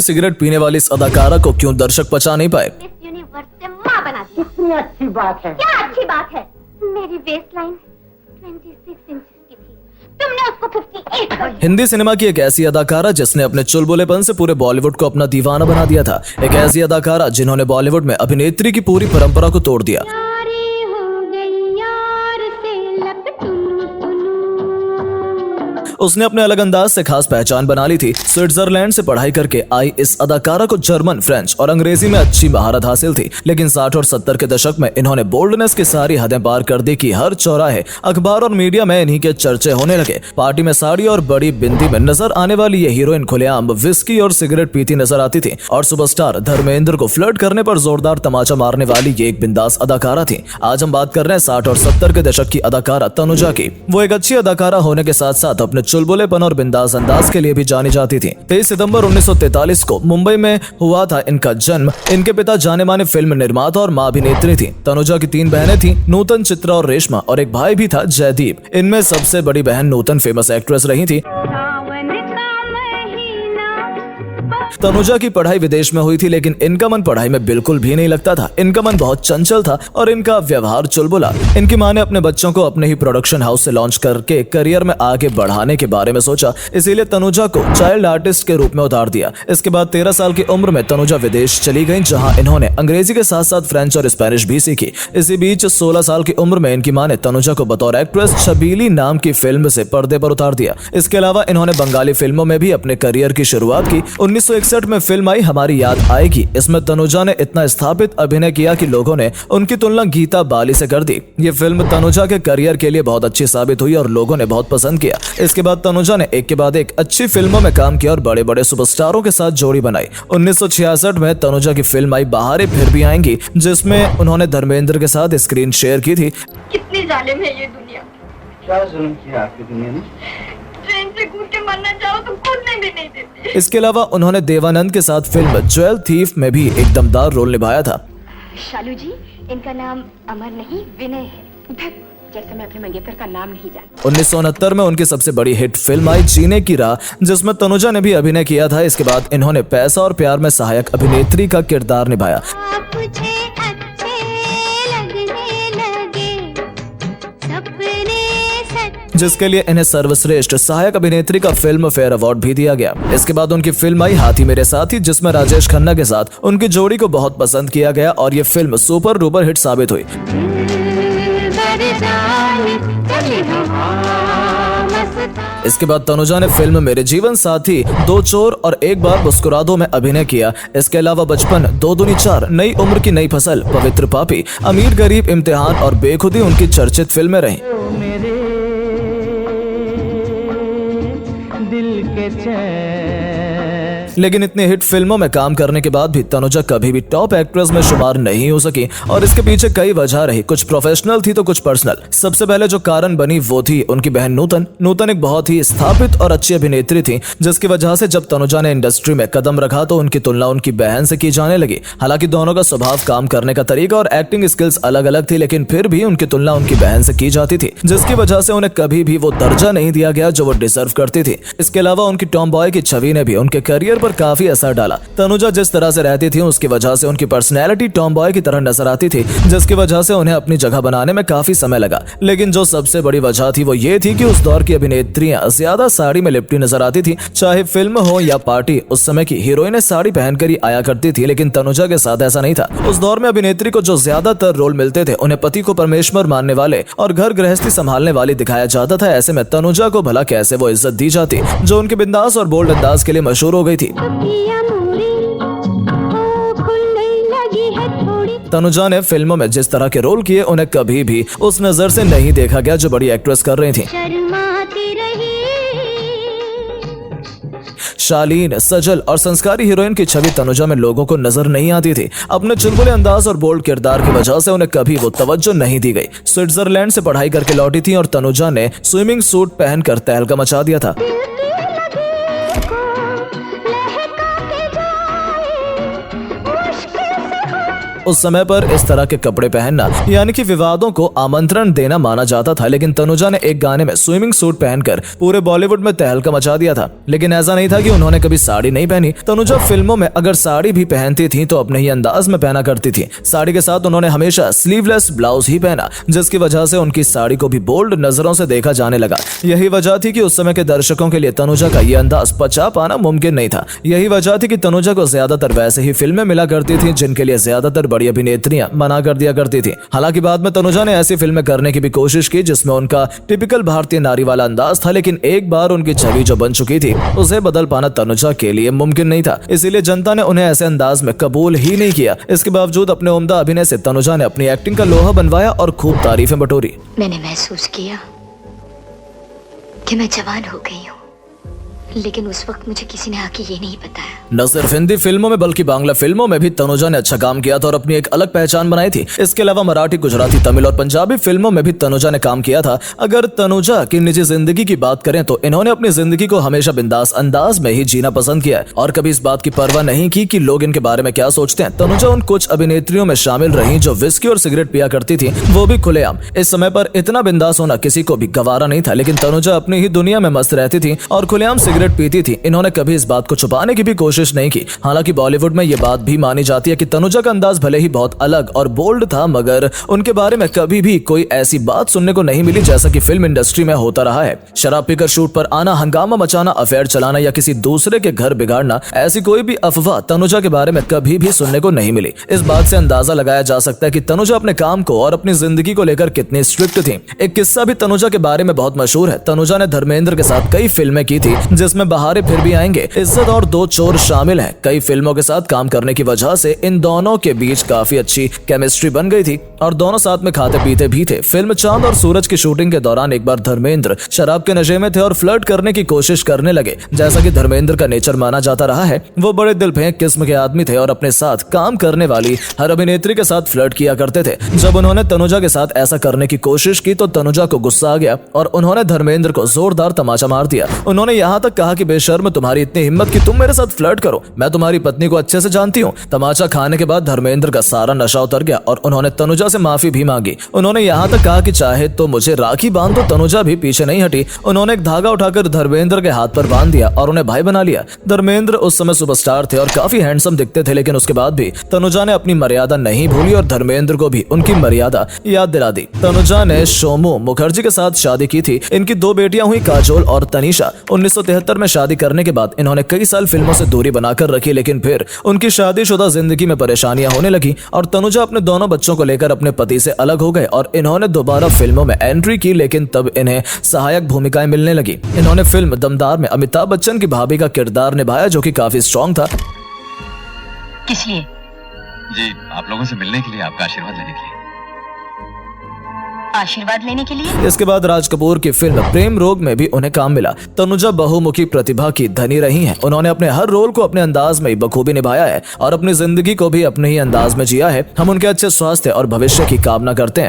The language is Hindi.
सिगरेट पीने वाली इस अदाकारा को क्यों दर्शक पचा नहीं पाए? इस यूनिवर्स से माँ बना दिया। कितनी अच्छी बात है। क्या अच्छी बात है? मेरी वेस्टलाइन 26 इंच की थी, तुमने उसको 58 कर दिया। हिंदी सिनेमा की एक ऐसी अदाकारा जिसने अपने चुलबुलेपन से पूरे बॉलीवुड को अपना दीवाना बना दिया था। एक ऐसी अदाकारा जिन्होंने बॉलीवुड में अभिनेत्री की पूरी परंपरा को तोड़ दिया। यारी हो गई यार से लब उसने अपने अलग अंदाज से खास पहचान बना ली थी। स्विट्जरलैंड से पढ़ाई करके आई इस अदाकारा को जर्मन, फ्रेंच और अंग्रेजी में अच्छी महारत हासिल थी। लेकिन 60 और 70 के दशक में इन्होंने बोल्डनेस की सारी हदें पार कर दी कि हर चौराहे, अखबार और मीडिया में इन्हीं के चर्चे होने लगे। पार्टी में साड़ी और बड़ी बिंदी में नजर आने वाली ये हीरोइन खुलेआम विस्की और सिगरेट पीती नजर आती थी और सुपरस्टार धर्मेंद्र को फ्लर्ट करने पर जोरदार तमाचा मारने वाली ये एक बिंदास अदाकारा थी। आज हम बात कर रहे हैं 60 और 70 के दशक की अदाकारा तनुजा की। वो एक अच्छी अदाकारा होने के साथ साथ अपने चुलबुलेपन और बिंदास अंदाज के लिए भी जानी जाती थी। 23 सितंबर 1943 को मुंबई में हुआ था इनका जन्म। इनके पिता जाने माने फिल्म निर्माता और मां अभिनेत्री थी। तनुजा की 3 बहनें थीं, नूतन, चित्रा और रेशमा, और एक भाई भी था, जयदीप। इनमें सबसे बड़ी बहन नूतन फेमस एक्ट्रेस रही थी। तनुजा की पढ़ाई विदेश में हुई थी, लेकिन इनका मन पढ़ाई में बिल्कुल भी नहीं लगता था। इनका मन बहुत चंचल था और इनका व्यवहार चुलबुला। इनकी मां ने अपने बच्चों को अपने ही प्रोडक्शन हाउस से लॉन्च करके करियर में आगे बढ़ाने के बारे में सोचा, इसीलिए तनुजा को चाइल्ड आर्टिस्ट के रूप में उतार दिया। इसके बाद 13 साल की उम्र में तनुजा विदेश चली गई, जहाँ इन्होंने अंग्रेजी के साथ साथ फ्रेंच और स्पेनिश भी सीखी। इसी बीच 16 साल की उम्र में इनकी मां ने तनुजा को बतौर एक्ट्रेस छबीली नाम की फिल्म से पर्दे पर उतार दिया। इसके अलावा इन्होंने बंगाली फिल्मों में भी अपने करियर की शुरुआत की। 1961 में फिल्म आई हमारी याद आएगी। इसमें तनुजा ने इतना स्थापित अभिनय किया कि लोगों ने उनकी तुलना गीता बाली से कर दी। ये फिल्म तनुजा के करियर के लिए बहुत अच्छी साबित हुई और लोगों ने बहुत पसंद किया। इसके बाद तनुजा ने एक के बाद एक अच्छी फिल्मों में काम किया और बड़े बड़े सुपरस्टारों के साथ जोड़ी बनाई। 1966 में तनुजा की फिल्म आई बहारें फिर भी आएंगी, जिसमें उन्होंने धर्मेंद्र के साथ स्क्रीन शेयर की थी। कितनी जालिम है ये दुनिया। क्या जुल्म किया आपकी दुनिया ने? ट्रेन से कूद के मरना चाहो तो कूदने भी नहीं देते। इसके अलावा उन्होंने देवानंद के साथ फिल्म ज्वेल थीफ में भी एक दमदार रोल निभाया था। शालू जी, इनका नाम अमर नहीं विनय है। जैसे मैं अपने मंगेतर का नाम नहीं जानती। 1969 में उनकी सबसे बड़ी हिट फिल्म आई जीने की राह, जिसमें तनुजा ने भी अभिनय किया था। इसके बाद इन्होंने पैसा और प्यार में सहायक अभिनेत्री का किरदार निभाया। जिसके लिए इन्हें सर्वश्रेष्ठ सहायक अभिनेत्री का फिल्म फेयर अवार्ड भी दिया गया। इसके बाद उनकी फिल्म आई हाथी मेरे साथी, जिसमें राजेश खन्ना के साथ उनकी जोड़ी को बहुत पसंद किया गया और ये फिल्म सुपर डुपर हिट साबित हुई। इसके बाद तनुजा ने फिल्म मेरे जीवन साथी, दो चोर और एक बार मुस्कुरा दो में अभिनय किया। इसके अलावा बचपन, 2 दूनी 4, नई उम्र की नई फसल, पवित्र पापी, अमीर गरीब, इम्तिहान और बेखुदी उनकी चर्चित फिल्में रहीं। लेकिन इतनी हिट फिल्मों में काम करने के बाद भी तनुजा कभी भी टॉप एक्ट्रेस में शुमार नहीं हो सकी और इसके पीछे कई वजह रही। कुछ प्रोफेशनल थी तो कुछ पर्सनल। सबसे पहले जो कारण बनी वो थी उनकी बहन नूतन। नूतन एक बहुत ही स्थापित और अच्छी अभिनेत्री थी, जिसकी वजह से जब तनुजा ने इंडस्ट्री में कदम रखा तो उनकी तुलना उनकी बहन से की जाने लगी। हालांकि दोनों का स्वभाव, काम करने का तरीका और एक्टिंग स्किल्स अलग अलग थी, लेकिन फिर भी उनकी तुलना उनकी बहन से की जाती थी, जिसकी वजह से उन्हें कभी भी वो दर्जा नहीं दिया गया जो वो डिजर्व करती थी। इसके अलावा उनकी टॉम बॉय की छवि ने भी उनके करियर पर काफी असर डाला। तनुजा जिस तरह से रहती थी उसकी वजह से उनकी पर्सनैलिटी टॉम बॉय की तरह नजर आती थी, जिसकी वजह से उन्हें अपनी जगह बनाने में काफी समय लगा। लेकिन जो सबसे बड़ी वजह थी वो ये थी कि उस दौर की अभिनेत्रियां ज्यादा साड़ी में लिपटी नजर आती थी, चाहे फिल्म हो या पार्टी। उस समय की हीरोइनें साड़ी पहनकर ही आया करती थी, लेकिन तनुजा के साथ ऐसा नहीं था। उस दौर में अभिनेत्री को जो ज्यादातर रोल मिलते थे उन्हें पति को परमेश्वर मानने वाले और घर गृहस्थी संभालने वाली दिखाया जाता था। ऐसे में तनुजा को भला कैसे वो इज्जत दी जाती, जो उनके बिंदास और बोल्ड अंदाज के लिए मशहूर हो गई थी। तनुजा ने फिल्मों में जिस तरह के रोल किए उन्हें कभी भी उस नजर से नहीं देखा गया जो बड़ी एक्ट्रेस कर रही थी। शालीन, सजल और संस्कारी हीरोइन की छवि तनुजा में लोगों को नजर नहीं आती थी। अपने चुलबुले अंदाज और बोल्ड किरदार की वजह से उन्हें कभी वो तवज्जो नहीं दी गई। स्विट्जरलैंड से पढ़ाई करके लौटी थी और तनुजा ने स्विमिंग सूट पहनकर तहलका मचा दिया था। उस समय पर इस तरह के कपड़े पहनना यानी कि विवादों को आमंत्रण देना माना जाता था, लेकिन तनुजा ने एक गाने में स्विमिंग सूट पहनकर पूरे बॉलीवुड में तहलका मचा दिया था। लेकिन ऐसा नहीं था कि उन्होंने कभी साड़ी नहीं पहनी। तनुजा फिल्मों में अगर साड़ी भी पहनती थी तो अपने ही अंदाज में पहना करती थी। साड़ी के साथ उन्होंने हमेशा स्लीवलेस ब्लाउज ही पहना, जिसकी वजह से उनकी साड़ी को भी बोल्ड नजरों से देखा जाने लगा। यही वजह थी कि उस समय के दर्शकों के लिए तनुजा का यह अंदाज पचा पाना मुमकिन नहीं था। यही वजह थी कि तनुजा को ज्यादातर वैसे ही फिल्में मिला करती थी जिनके लिए ज्यादातर बड़ी अभिनेत्रियां मना कर दिया करती थी। हालांकि बाद में तनुजा ने ऐसी फिल्में करने की भी कोशिश की जिसमें उनका टिपिकल भारतीय नारी वाला अंदाज था, लेकिन एक बार उनकी छवि जो बन चुकी थी उसे बदल पाना तनुजा के लिए मुमकिन नहीं था। इसीलिए जनता ने उन्हें ऐसे अंदाज में कबूल ही नहीं किया। इसके बावजूद अपने उम्दा अभिनय से तनुजा ने अपनी एक्टिंग का लोहा बनवाया और खूब तारीफें बटोरी। मैंने महसूस किया कि मैं जवान हो गई हूँ, लेकिन उस वक्त मुझे किसी ने आके ये नहीं बताया। न सिर्फ हिंदी फिल्मों में बल्कि बांग्ला फिल्मों में भी तनुजा ने अच्छा काम किया था और अपनी एक अलग पहचान बनाई थी। इसके अलावा मराठी, गुजराती, तमिल और पंजाबी फिल्मों में भी तनुजा ने काम किया था। अगर तनुजा की निजी जिंदगी की बात करें तो इन्होंने अपनी जिंदगी को हमेशा बिंदास अंदाज में ही जीना पसंद किया है और कभी इस बात की परवाह नहीं की कि लोग इनके बारे में क्या सोचते हैं। तनुजा उन कुछ अभिनेत्रियों में शामिल रही जो विस्की और सिगरेट पिया करती थी, वो भी खुलेआम। इस समय पर इतना बिंदास होना किसी को भी गवारा नहीं था, लेकिन तनुजा अपनी ही दुनिया में मस्त रहती थी और खुलेआम सिगरेट पीती थी। इन्होंने कभी इस बात को छुपाने की भी कोशिश नहीं की। हालांकि बॉलीवुड में ये बात भी मानी जाती है कि तनुजा का अंदाज भले ही बहुत अलग और बोल्ड था, मगर उनके बारे में कभी भी कोई ऐसी बात सुनने को नहीं मिली जैसा कि फिल्म इंडस्ट्री में होता रहा है। शराब पीकर शूट पर आना, हंगामा मचाना, अफेयर चलाना या किसी दूसरे के घर बिगाड़ना, ऐसी कोई भी अफवाह तनुजा के बारे में कभी भी सुनने को नहीं मिली। इस बात से अंदाजा लगाया जा सकता है कि तनुजा अपने काम को और अपनी जिंदगी को लेकर कितनी स्ट्रिक्ट थी। एक किस्सा भी तनुजा के बारे में बहुत मशहूर है। तनुजा ने धर्मेंद्र के साथ कई फिल्में की थी जिसमें बहारे फिर भी आएंगे, इज्जत और दो चोर शामिल हैं। कई फिल्मों के साथ काम करने की वजह से इन दोनों के बीच काफी अच्छी केमिस्ट्री बन गई थी और दोनों साथ में खाते पीते भी थे। फिल्म चांद और सूरज की शूटिंग के दौरान एक बार धर्मेंद्र शराब के नशे में थे और फ्लर्ट करने की कोशिश करने लगे। जैसा कि धर्मेंद्र का नेचर माना जाता रहा है, वो बड़े दिल फेंक किस्म के आदमी थे और अपने साथ काम करने वाली हर अभिनेत्री के साथ फ्लर्ट किया करते थे। जब उन्होंने तनुजा के साथ ऐसा करने की कोशिश की तो तनुजा को गुस्सा आ गया और उन्होंने धर्मेंद्र को जोरदार तमाचा मार दिया। उन्होंने यहाँ तक कहा कि बेशर्म, तुम्हारी इतनी हिम्मत कि तुम मेरे साथ फ्लर्ट करो, मैं तुम्हारी पत्नी को अच्छे से जानती हूँ। तमाचा खाने के बाद धर्मेंद्र का सारा नशा उतर गया और उन्होंने तनुजा से माफी भी मांगी। उन्होंने यहाँ तक कहा कि चाहे तो मुझे राखी बांध दो। तनुजा भी पीछे नहीं हटी। उन्होंने एक धागा उठाकर धर्मेंद्र के हाथ पर बांध दिया और उन्हें भाई बना लिया। धर्मेंद्र उस समय सुपरस्टार थे और काफी हैंडसम दिखते थे, लेकिन उसके बाद भी तनुजा ने अपनी मर्यादा नहीं भूली और धर्मेंद्र को भी उनकी मर्यादा याद दिला दी। तनुजा ने सोमू मुखर्जी के साथ शादी की थी। इनकी दो बेटियां हुई, काजोल और तनीषा। 1973 में शादी करने के बाद इन्होंने कई साल फिल्मों से दूरी बनाकर रखी, लेकिन फिर उनकी शादीशुदा जिंदगी में परेशानियां होने लगी और तनुजा अपने दोनों बच्चों को लेकर अपने पति से अलग हो गए और इन्होंने दोबारा फिल्मों में एंट्री की, लेकिन तब इन्हें सहायक भूमिकाएं मिलने लगी। इन्होंने फिल्म दमदार में अमिताभ बच्चन की भाभी का किरदार निभाया जो कि काफी स्ट्रॉन्ग था। किस लिए? जी, आप लोगों से मिलने के लिए, आपका आशीर्वाद लेने के लिए। आशीर्वाद लेने के लिए? इसके बाद राज कपूर की फिल्म प्रेम रोग में भी उन्हें काम मिला। तनुजा बहुमुखी प्रतिभा की धनी रही हैं। उन्होंने अपने हर रोल को अपने अंदाज में बखूबी निभाया है और अपनी जिंदगी को भी अपने ही अंदाज में जिया है। हम उनके अच्छे स्वास्थ्य और भविष्य की कामना करते हैं।